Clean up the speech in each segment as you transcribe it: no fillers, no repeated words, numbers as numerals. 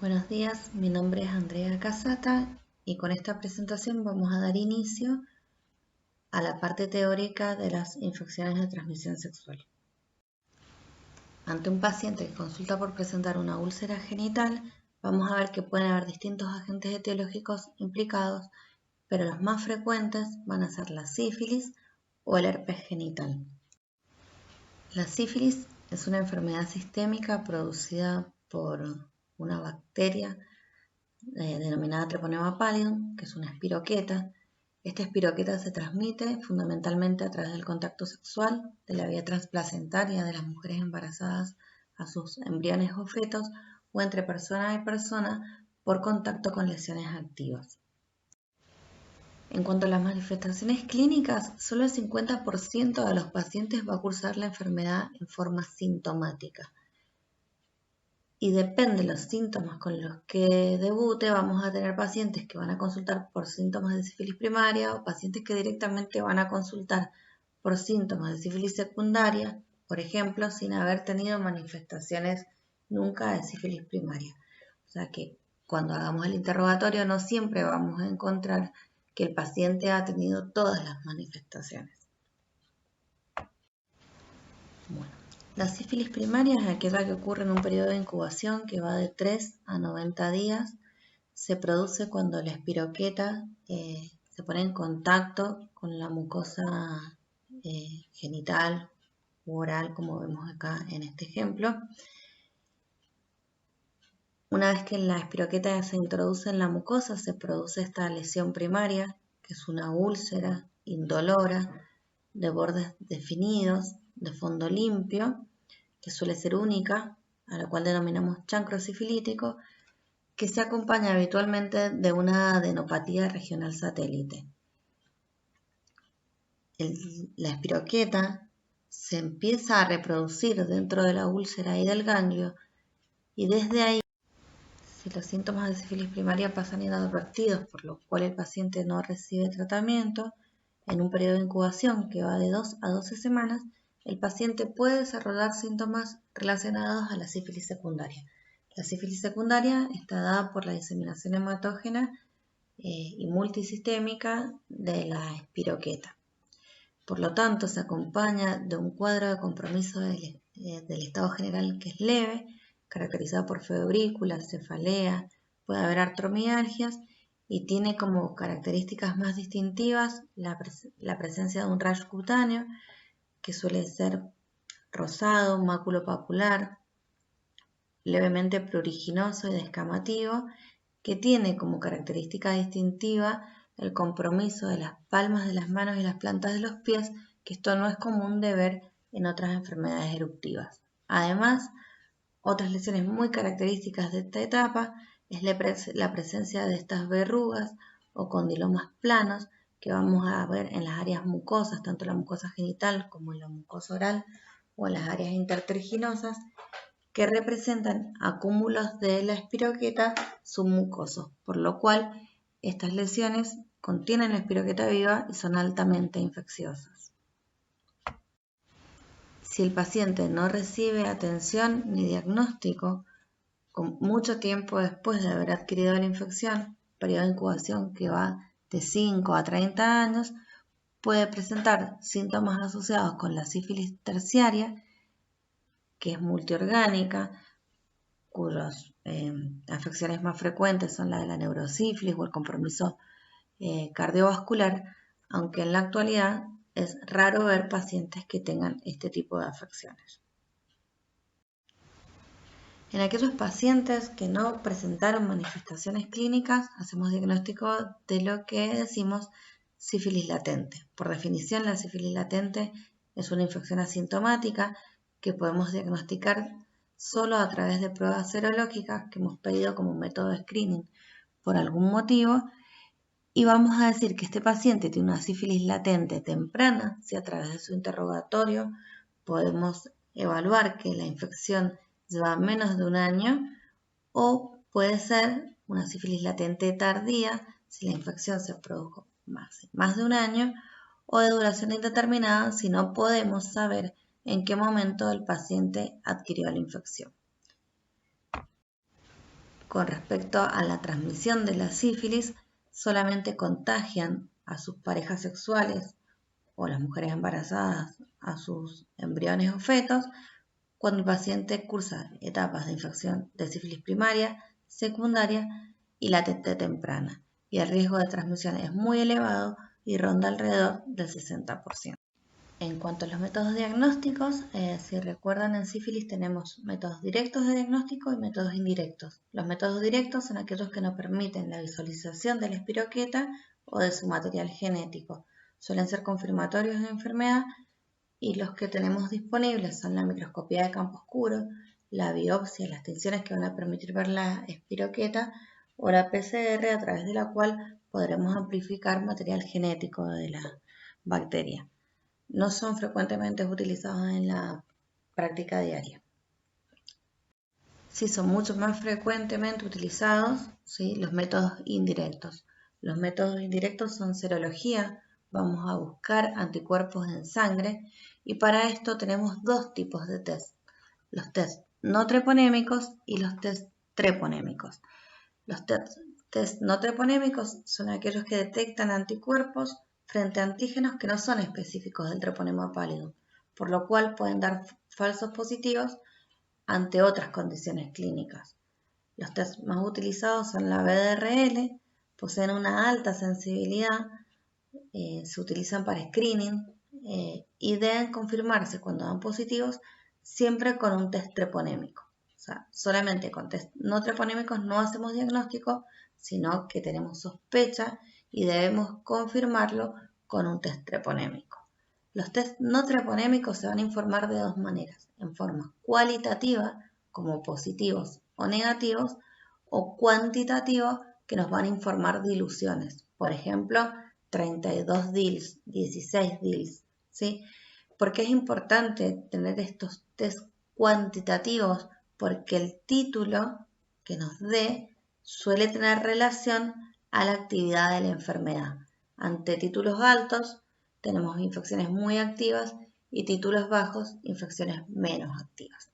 Buenos días, mi nombre es Andrea Casata y con esta presentación vamos a dar inicio a la parte teórica de las infecciones de transmisión sexual. Ante un paciente que consulta por presentar una úlcera genital, vamos a ver que pueden haber distintos agentes etiológicos implicados, pero los más frecuentes van a ser la sífilis o el herpes genital. La sífilis es una enfermedad sistémica producida por una bacteria denominada Treponema pallidum, que es una espiroqueta. Esta espiroqueta se transmite fundamentalmente a través del contacto sexual de la vía transplacentaria de las mujeres embarazadas a sus embriones o fetos o entre persona y persona por contacto con lesiones activas. En cuanto a las manifestaciones clínicas, solo el 50% de los pacientes va a cursar la enfermedad en forma sintomática. Y depende de los síntomas con los que debute, vamos a tener pacientes que van a consultar por síntomas de sífilis primaria o pacientes que directamente van a consultar por síntomas de sífilis secundaria, por ejemplo, sin haber tenido manifestaciones nunca de sífilis primaria. O sea que cuando hagamos el interrogatorio no siempre vamos a encontrar que el paciente ha tenido todas las manifestaciones. Bueno, la sífilis primaria es aquella que ocurre en un periodo de incubación que va de 3 a 90 días. Se produce cuando la espiroqueta se pone en contacto con la mucosa genital u oral, como vemos acá en este ejemplo. Una vez que la espiroqueta se introduce en la mucosa, se produce esta lesión primaria, que es una úlcera indolora, de bordes definidos, de fondo limpio, que suele ser única, a la cual denominamos chancro sifilítico, que se acompaña habitualmente de una adenopatía regional satélite. La espiroqueta se empieza a reproducir dentro de la úlcera y del ganglio, y desde ahí, si los síntomas de sífilis primaria pasan inadvertidos, por lo cual el paciente no recibe tratamiento, en un periodo de incubación que va de 2 a 12 semanas, el paciente puede desarrollar síntomas relacionados a la sífilis secundaria. La sífilis secundaria está dada por la diseminación hematógena y multisistémica de la espiroqueta. Por lo tanto, se acompaña de un cuadro de compromiso del estado general que es leve, caracterizado por febrícula, cefalea, puede haber artromialgias y tiene como características más distintivas la presencia de un rash cutáneo que suele ser rosado, maculopapular, levemente pruriginoso y descamativo, que tiene como característica distintiva el compromiso de las palmas de las manos y las plantas de los pies, que esto no es común de ver en otras enfermedades eruptivas. Además, otras lesiones muy características de esta etapa es la presencia de estas verrugas o condilomas planos que vamos a ver en las áreas mucosas, tanto en la mucosa genital como en la mucosa oral o en las áreas intertriginosas, que representan acúmulos de la espiroqueta submucosos, por lo cual estas lesiones contienen la espiroqueta viva y son altamente infecciosas. Si el paciente no recibe atención ni diagnóstico, con mucho tiempo después de haber adquirido la infección, periodo de incubación que va de 5 a 30 años, puede presentar síntomas asociados con la sífilis terciaria, que es multiorgánica, cuyas afecciones más frecuentes son la de la neurosífilis o el compromiso cardiovascular, aunque en la actualidad es raro ver pacientes que tengan este tipo de afecciones. En aquellos pacientes que no presentaron manifestaciones clínicas, hacemos diagnóstico de lo que decimos sífilis latente. Por definición, la sífilis latente es una infección asintomática que podemos diagnosticar solo a través de pruebas serológicas que hemos pedido como método de screening por algún motivo, y vamos a decir que este paciente tiene una sífilis latente temprana si a través de su interrogatorio podemos evaluar que la infección lleva menos de un año, o puede ser una sífilis latente tardía si la infección se produjo más de un año, o de duración indeterminada si no podemos saber en qué momento el paciente adquirió la infección. con respecto a la transmisión de la sífilis, solamente contagian a sus parejas sexuales o las mujeres embarazadas a sus embriones o fetos cuando el paciente cursa etapas de infección de sífilis primaria, secundaria y latente temprana, y el riesgo de transmisión es muy elevado y ronda alrededor del 60%. En cuanto a los métodos diagnósticos, si recuerdan, en sífilis tenemos métodos directos de diagnóstico y métodos indirectos. Los métodos directos son aquellos que no permiten la visualización de la espiroqueta o de su material genético. Suelen ser confirmatorios de enfermedad y los que tenemos disponibles son la microscopía de campo oscuro, la biopsia, las tinciones que van a permitir ver la espiroqueta o la PCR a través de la cual podremos amplificar material genético de la bacteria. No son frecuentemente utilizados en la práctica diaria. Sí son mucho más frecuentemente utilizados, ¿sí?, los métodos indirectos. Los métodos indirectos son serología, vamos a buscar anticuerpos en sangre y para esto tenemos dos tipos de test. Los test no treponémicos y los test treponémicos. Los test no treponémicos son aquellos que detectan anticuerpos frente a antígenos que no son específicos del treponema pallidum, por lo cual pueden dar falsos positivos ante otras condiciones clínicas. Los test más utilizados son la BDRL, poseen una alta sensibilidad, se utilizan para screening y deben confirmarse cuando dan positivos siempre con un test treponémico. O sea, solamente con test no treponémicos no hacemos diagnóstico, sino que tenemos sospecha y debemos confirmarlo con un test treponémico. Los test no treponémicos se van a informar de dos maneras, en forma cualitativa, como positivos o negativos, o cuantitativa, que nos van a informar diluciones. Por ejemplo, 32 DILs, 16 DILs, ¿sí? ¿Por qué es importante tener estos test cuantitativos? Porque el título que nos dé suele tener relación a la actividad de la enfermedad. Ante títulos altos tenemos infecciones muy activas y títulos bajos, infecciones menos activas.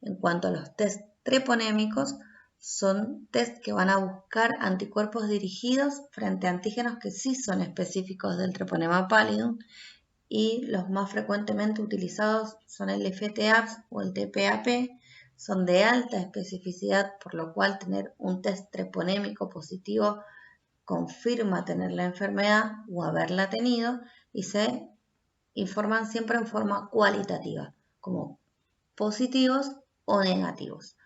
En cuanto a los test treponémicos, son test que van a buscar anticuerpos dirigidos frente a antígenos que sí son específicos del treponema pallidum y los más frecuentemente utilizados son el FTAPS o el TPAP, son de alta especificidad, por lo cual tener un test treponémico positivo confirma tener la enfermedad o haberla tenido y se informan siempre en forma cualitativa, como positivos o negativos.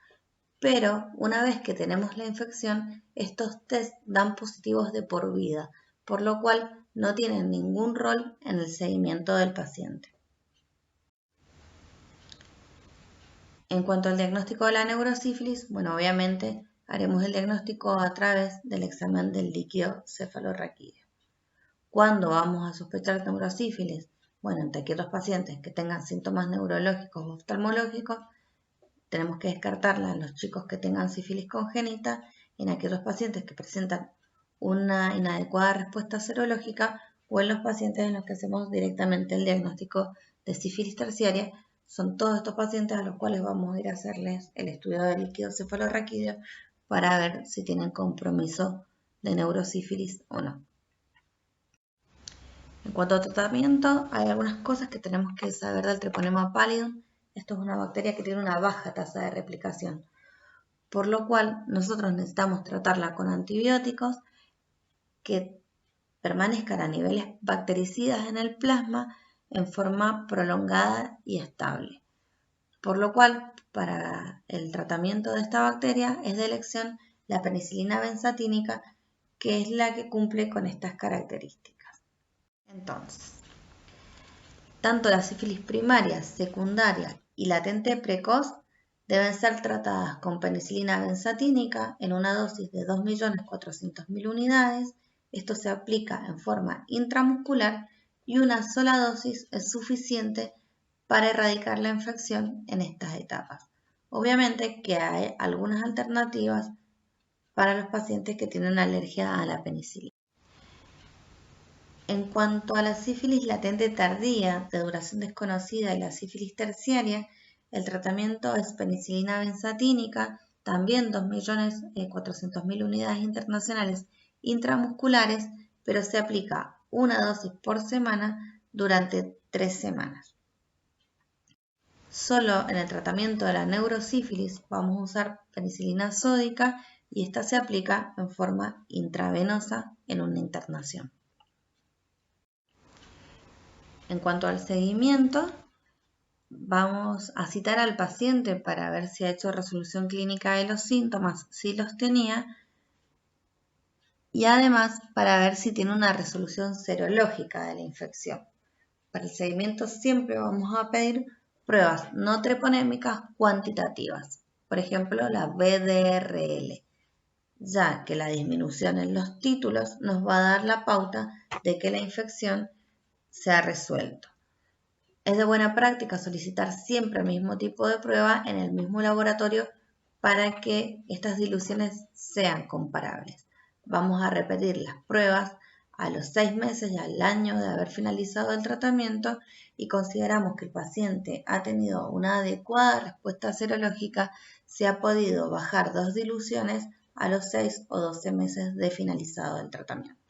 Pero una vez que tenemos la infección, estos test dan positivos de por vida, por lo cual no tienen ningún rol en el seguimiento del paciente. En cuanto al diagnóstico de la neurosífilis, bueno, obviamente haremos el diagnóstico a través del examen del líquido cefalorraquídeo. ¿Cuándo vamos a sospechar neurosífilis? Bueno, entre aquellos pacientes que tengan síntomas neurológicos o oftalmológicos, tenemos que descartarla en los chicos que tengan sífilis congénita, en aquellos pacientes que presentan una inadecuada respuesta serológica o en los pacientes en los que hacemos directamente el diagnóstico de sífilis terciaria. Son todos estos pacientes a los cuales vamos a ir a hacerles el estudio del líquido cefalorraquídeo para ver si tienen compromiso de neurosífilis o no. En cuanto a tratamiento, hay algunas cosas que tenemos que saber del treponema pallidum. Esto es una bacteria que tiene una baja tasa de replicación, por lo cual nosotros necesitamos tratarla con antibióticos que permanezcan a niveles bactericidas en el plasma en forma prolongada y estable. Por lo cual, para el tratamiento de esta bacteria es de elección la penicilina benzatínica, que es la que cumple con estas características. Entonces, tanto la sífilis primaria, secundaria y latente precoz deben ser tratadas con penicilina benzatínica en una dosis de 2.400.000 unidades. Esto se aplica en forma intramuscular y una sola dosis es suficiente para erradicar la infección en estas etapas. Obviamente que hay algunas alternativas para los pacientes que tienen alergia a la penicilina. En cuanto a la sífilis latente tardía de duración desconocida y la sífilis terciaria, el tratamiento es penicilina benzatínica también 2.400.000 unidades internacionales intramusculares, pero se aplica una dosis por semana durante 3 semanas. Solo en el tratamiento de la neurosífilis vamos a usar penicilina sódica y esta se aplica en forma intravenosa en una internación. En cuanto al seguimiento, vamos a citar al paciente para ver si ha hecho resolución clínica de los síntomas, si los tenía, y además para ver si tiene una resolución serológica de la infección. Para el seguimiento siempre vamos a pedir pruebas no treponémicas cuantitativas, por ejemplo la BDRL, ya que la disminución en los títulos nos va a dar la pauta de que la infección se ha resuelto. Es de buena práctica solicitar siempre el mismo tipo de prueba en el mismo laboratorio para que estas diluciones sean comparables. Vamos a repetir las pruebas a los 6 meses y al año de haber finalizado el tratamiento y consideramos que el paciente ha tenido una adecuada respuesta serológica, se ha podido bajar 2 diluciones a los 6 o 12 meses de finalizado el tratamiento.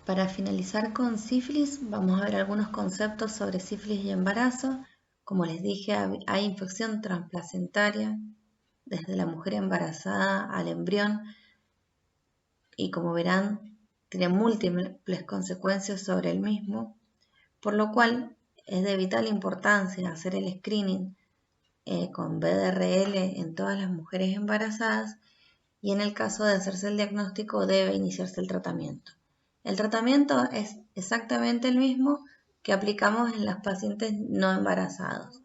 Para finalizar con sífilis, vamos a ver algunos conceptos sobre sífilis y embarazo. Como les dije, hay infección transplacentaria desde la mujer embarazada al embrión y como verán, tiene múltiples consecuencias sobre el mismo, por lo cual es de vital importancia hacer el screening con BDRL en todas las mujeres embarazadas y en el caso de hacerse el diagnóstico debe iniciarse el tratamiento. El tratamiento es exactamente el mismo que aplicamos en los pacientes no embarazados,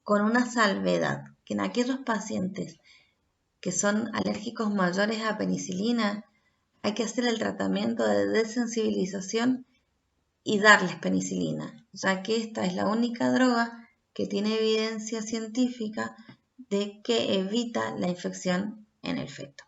con una salvedad, que en aquellos pacientes que son alérgicos mayores a penicilina, hay que hacer el tratamiento de desensibilización y darles penicilina, ya que esta es la única droga que tiene evidencia científica de que evita la infección en el feto.